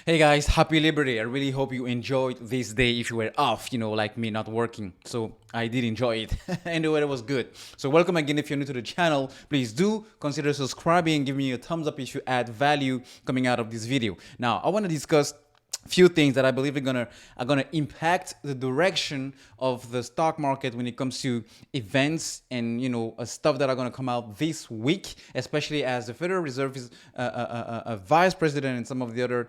Hey guys, happy Labor Day. I really hope you enjoyed this day if you were off, like me, not working. So I did enjoy it and the weather was good. So welcome again if you're new to the channel. Please do consider subscribing and give me a thumbs up if you add value coming out of this video. Now, I want to discuss few things that I believe are gonna impact the direction of the stock market when it comes to events and stuff that are gonna come out this week, especially as the Federal Reserve is a vice president and some of the other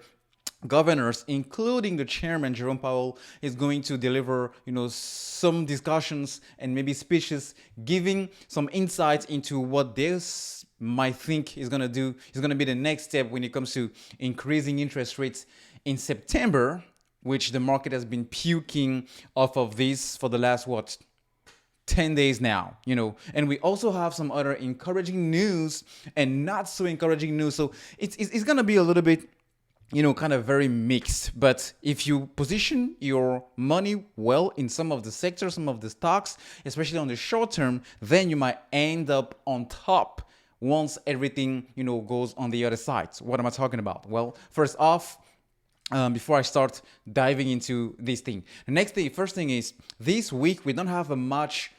governors, including the chairman Jerome Powell, is going to deliver, some discussions and maybe speeches, giving some insights into what this might think is going to do. Is going to be the next step when it comes to increasing interest rates in September, which the market has been puking off of this for the last 10 days now, and we also have some other encouraging news and not so encouraging news. So it's going to be a little bit kind of very mixed. But if you position your money well in some of the sectors, some of the stocks, especially on the short term, then you might end up on top once everything, goes on the other side. So what am I talking about? Well, first off, before I start diving into this thing, first thing is this week we don't have much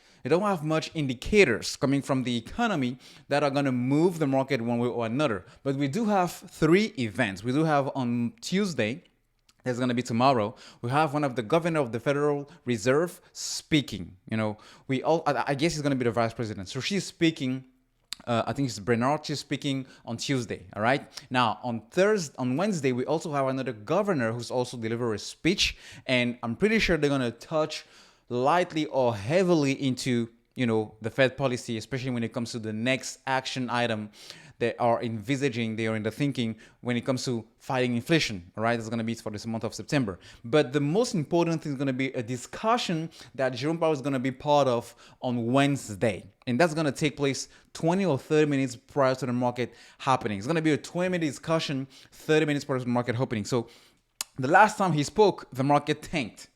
indicators coming from the economy that are going to move the market one way or another. But we do have three events. We do have on Tuesday, that's going to be tomorrow, we have one of the governor of the Federal Reserve speaking. I guess he's going to be the vice president. So she's speaking. I think it's Bernard. She's speaking on Tuesday. All right. Now on Wednesday, we also have another governor who's also delivered a speech, and I'm pretty sure they're going to touch lightly or heavily into the Fed policy, especially when it comes to the next action item they are in the thinking when it comes to fighting inflation. All right, that's going to be for this month of September. But the most important thing is going to be a discussion that Jerome Powell is going to be part of on Wednesday, and that's going to take place 20 or 30 minutes prior to the market happening. It's going to be a 20-minute discussion, 30 minutes prior to the market opening. So the last time he spoke, the market tanked.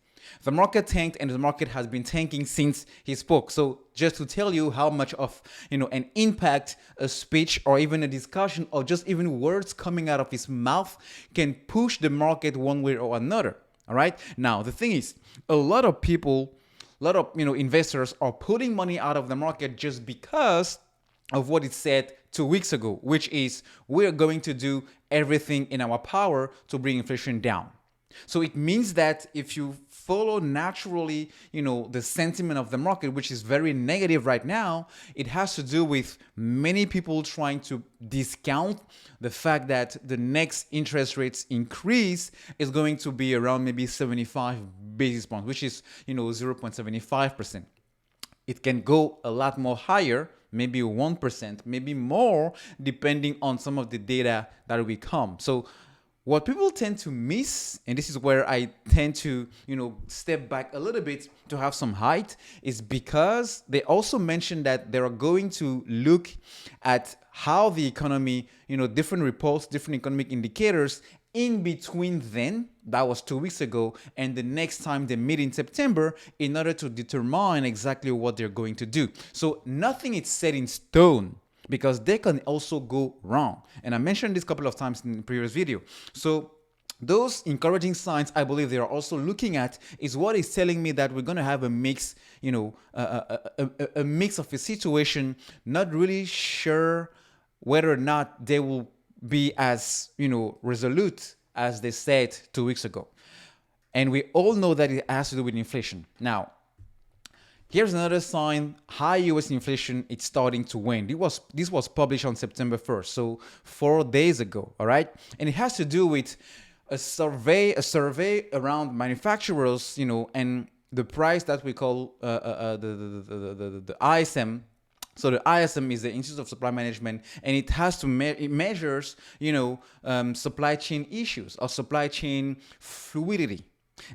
The market tanked, and the market has been tanking since he spoke. So just to tell you how much of an impact a speech or even a discussion or just even words coming out of his mouth can push the market one way or another. All right. Now the thing is, a lot of investors are putting money out of the market just because of what it said 2 weeks ago, which is we're going to do everything in our power to bring inflation down. So it means that if you follow naturally, the sentiment of the market, which is very negative right now, it has to do with many people trying to discount the fact that the next interest rates increase is going to be around maybe 75 basis points, which is, 0.75%. It can go a lot more higher, maybe 1%, maybe more, depending on some of the data that will come. So what people tend to miss, and this is where I tend to, step back a little bit to have some height, is because they also mentioned that they are going to look at how the economy, different reports, different economic indicators in between then, that was 2 weeks ago, and the next time they meet in September in order to determine exactly what they're going to do. So nothing is set in stone, because they can also go wrong. And I mentioned this a couple of times in the previous video. So those encouraging signs, I believe they are also looking at, is what is telling me that we're going to have a mix, a mix of a situation, not really sure whether or not they will be as, resolute as they said 2 weeks ago. And we all know that it has to do with inflation. Now, here's another sign: high U.S. inflation, it's starting to wane. This was published on September 1st, so 4 days ago, all right? And it has to do with a survey around manufacturers, and the price that we call the ISM. So the ISM is the Institute of Supply Management, and it has to it measures, supply chain issues or supply chain fluidity.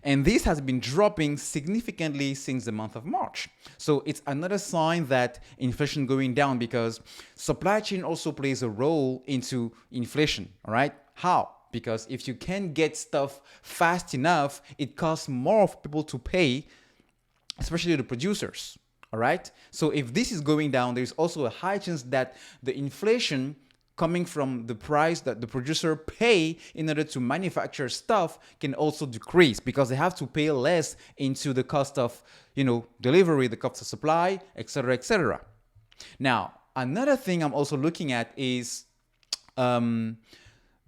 And this has been dropping significantly since the month of March. So it's another sign that inflation going down, because supply chain also plays a role into inflation. All right. How? Because if you can't get stuff fast enough, it costs more for people to pay, especially the producers. All right. So if this is going down, there's also a high chance that the inflation coming from the price that the producer pay in order to manufacture stuff can also decrease because they have to pay less into the cost of, delivery, the cost of supply, etc., etc. Now, another thing I'm also looking at is the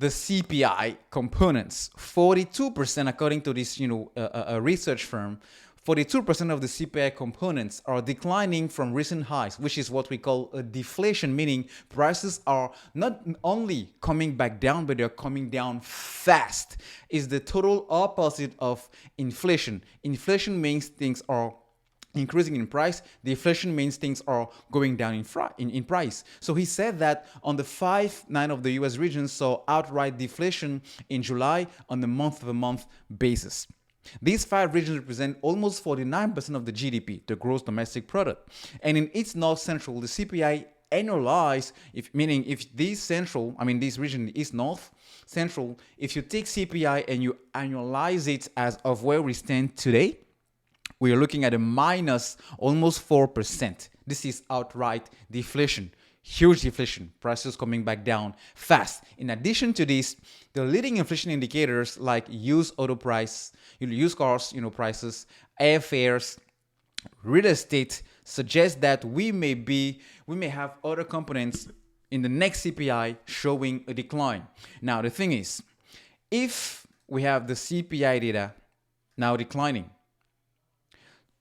CPI components. 42%, according to this, a research firm, 42% of the CPI components are declining from recent highs, which is what we call a deflation, meaning prices are not only coming back down, but they're coming down fast. It's the total opposite of inflation. Inflation means things are increasing in price. Deflation means things are going down in price. So he said that on the 9 of the US regions saw outright deflation in July on a month-over-month basis. These 5 regions represent almost 49% of the GDP, the gross domestic product. And in its north central, the CPI annualized, if this region is north central, if you take CPI and you annualize it as of where we stand today, we are looking at a minus almost 4%. This is outright deflation. Huge deflation, prices coming back down fast. In addition to this, the leading inflation indicators like used auto price, used cars, prices, airfares, real estate suggest that we may have other components in the next CPI showing a decline. Now, the thing is, if we have the CPI data now declining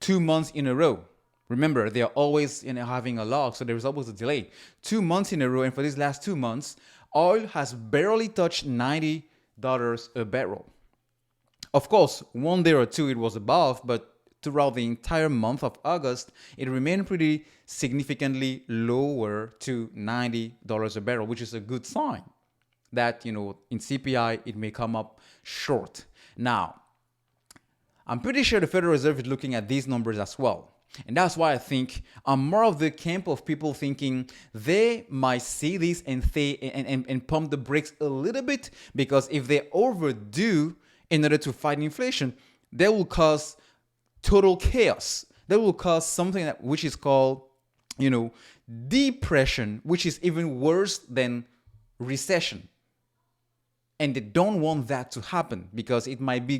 2 months in a row, remember, they are always having a log, so there's always a delay. 2 months in a row, and for these last 2 months, oil has barely touched $90 a barrel. Of course, 1 day or two it was above, but throughout the entire month of August, it remained pretty significantly lower to $90 a barrel, which is a good sign that, in CPI, it may come up short. Now, I'm pretty sure the Federal Reserve is looking at these numbers as well. And that's why I think I'm more of the camp of people thinking they might see this and pump the brakes a little bit, because if they overdo in order to fight inflation, they will cause total chaos. They will cause something which is called, depression, which is even worse than recession. And they don't want that to happen because it might be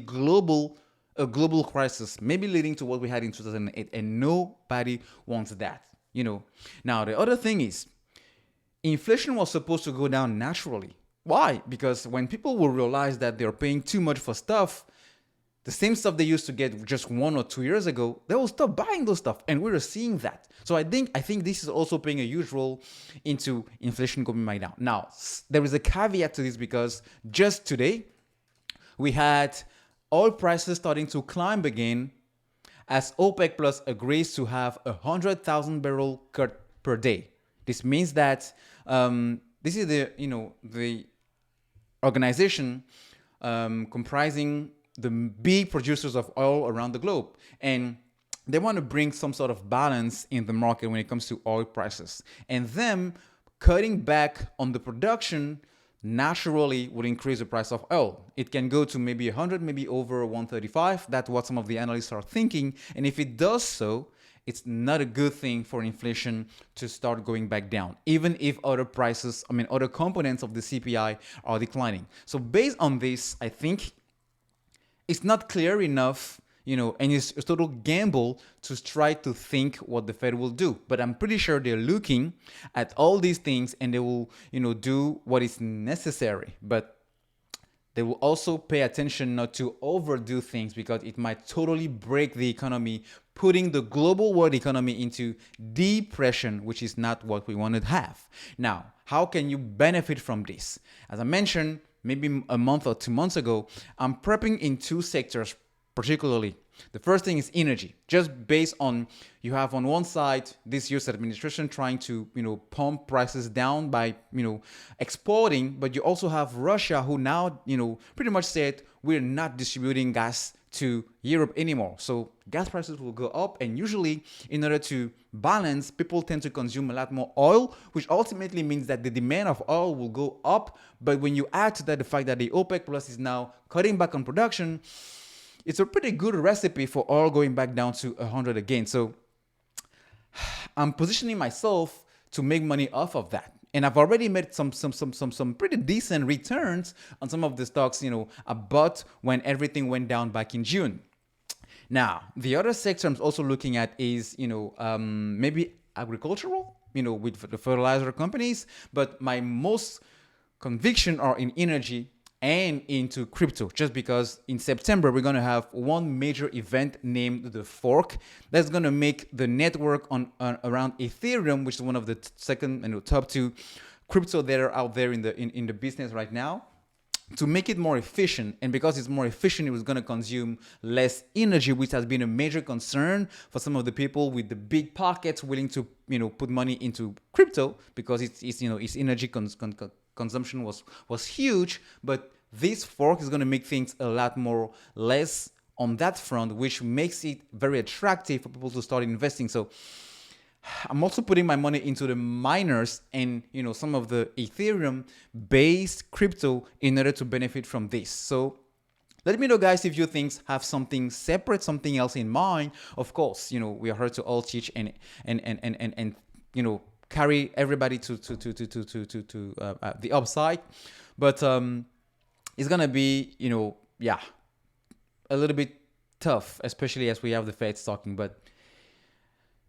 a global crisis, maybe leading to what we had in 2008, and nobody wants that, Now, the other thing is, inflation was supposed to go down naturally. Why? Because when people will realize that they're paying too much for stuff, the same stuff they used to get just 1 or 2 years ago, they will stop buying those stuff, and we're seeing that. So I think this is also playing a huge role into inflation going back down. Now, there is a caveat to this, because just today, we had oil prices starting to climb again as OPEC Plus agrees to have 100,000 barrel cut per day. This means that this is the organization comprising the big producers of oil around the globe, and they want to bring some sort of balance in the market when it comes to oil prices. And them cutting back on the production naturally would increase the price of oil. It can go to maybe 100, maybe over 135. That's what some of the analysts are thinking. And if it does so, it's not a good thing for inflation to start going back down, even if other components of the CPI are declining. So based on this, I think it's not clear enough, and it's a total gamble to try to think what the Fed will do. But I'm pretty sure they're looking at all these things, and they will, do what is necessary. But they will also pay attention not to overdo things, because it might totally break the economy, putting the global world economy into depression, which is not what we want to have. Now, how can you benefit from this? As I mentioned, maybe a month or 2 months ago, I'm prepping in 2 sectors particularly. The first thing is energy, just based on, you have on one side this US administration trying to pump prices down by exporting, but you also have Russia, who now pretty much said we're not distributing gas to Europe anymore. So gas prices will go up, and usually in order to balance, people tend to consume a lot more oil, which ultimately means that the demand of oil will go up. But when you add to that the fact that the OPEC Plus is now cutting back on production, it's a pretty good recipe for oil going back down to 100 again. So I'm positioning myself to make money off of that. And I've already made some pretty decent returns on some of the stocks, I bought when everything went down back in June. Now, the other sector I'm also looking at is, maybe agricultural, with the fertilizer companies. But my most conviction are in energy and into crypto, just because in September we're going to have one major event named the fork that's going to make the network on around Ethereum, which is one of the second top two crypto that are out there in the business right now, to make it more efficient. And because it's more efficient, it was going to consume less energy, which has been a major concern for some of the people with the big pockets willing to put money into crypto, because its energy consumption was huge. But this fork is going to make things a lot more less on that front, which makes it very attractive for people to start investing. So I'm also putting my money into the miners and some of the Ethereum based crypto in order to benefit from this. So let me know, guys, if you think have something separate, something else in mind. Of course, we are here to all teach and carry everybody to the upside. But it's gonna be a little bit tough, especially as we have the Feds talking. But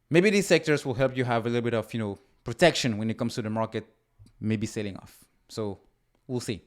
maybe these sectors will help you have a little bit of protection when it comes to the market maybe selling off. So we'll see.